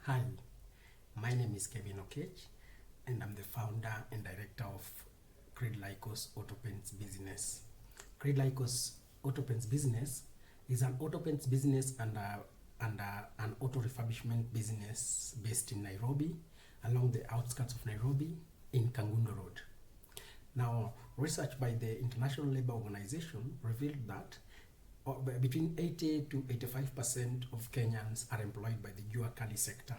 Hi, my name is Kevin Oketch, and I'm the founder and director of Creed Lykos Autopaints business. Creed Lykos Autopaints business is an autopaints business and an auto refurbishment business based in Nairobi, along the outskirts of Nairobi in Kangundo Road. Now, research by the International Labour Organization revealed that between 80 to 85% of Kenyans are employed by the Jua Kali sector.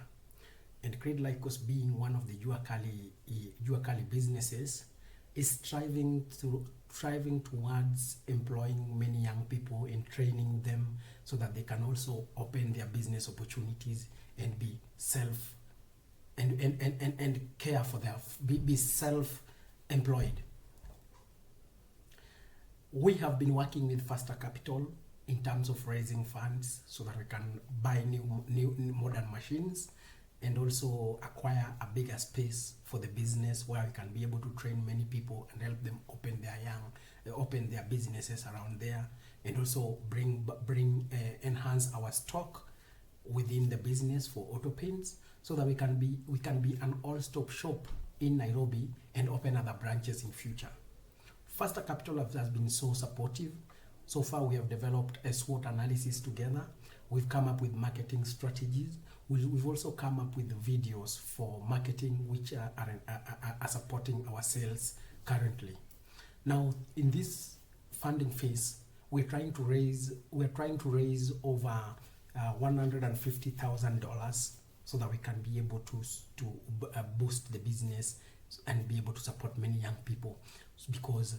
And Creed Lykos, being one of the Jua Kali businesses, is striving towards employing many young people and training them so that they can also open their business opportunities and be care for be self-employed. We have been working with FasterCapital in terms of raising funds so that we can buy new modern machines and also acquire a bigger space for the business where we can be able to train many people and help them open their businesses around there, and also enhance our stock within the business for auto paints so that we can be an all-stop shop in Nairobi and open other branches in future. FasterCapital has been so supportive. So far, we have developed a SWOT analysis together. We've come up with marketing strategies. We've also come up with videos for marketing, which are supporting our sales currently. Now, in this funding phase, we're trying to raise over $150,000 so that we can be able to boost the business and be able to support many young people, because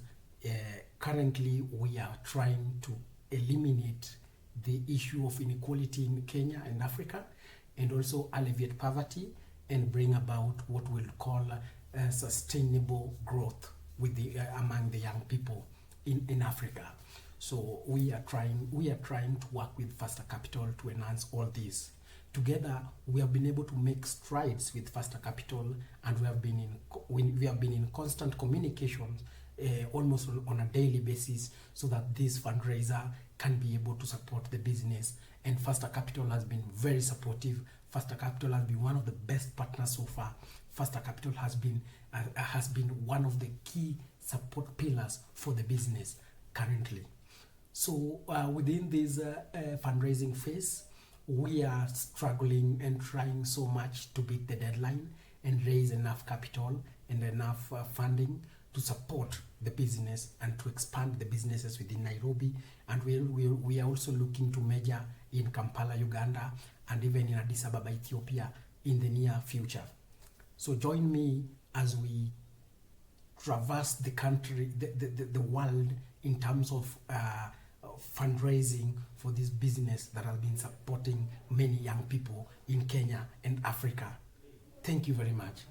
currently we are trying to eliminate the issue of inequality in Kenya and Africa, and also alleviate poverty and bring about what we'll call sustainable growth with among the young people in Africa. So we are trying to work with FasterCapital to enhance all this. Together, we have been able to make strides with FasterCapital, and we have been in constant communication almost on a daily basis so that this fundraiser can be able to support the business. And FasterCapital has been very supportive. FasterCapital has been one of the best partners so far. FasterCapital has been one of the key support pillars for the business currently. So within this fundraising phase, we are struggling and trying so much to beat the deadline and raise enough capital and enough funding to support the business and to expand the businesses within Nairobi. And we are also looking to major in Kampala, Uganda, and even in Addis Ababa, Ethiopia in the near future. So join me as we traverse the country, the world, in terms of fundraising for this business that has been supporting many young people in Kenya and Africa. Thank you very much.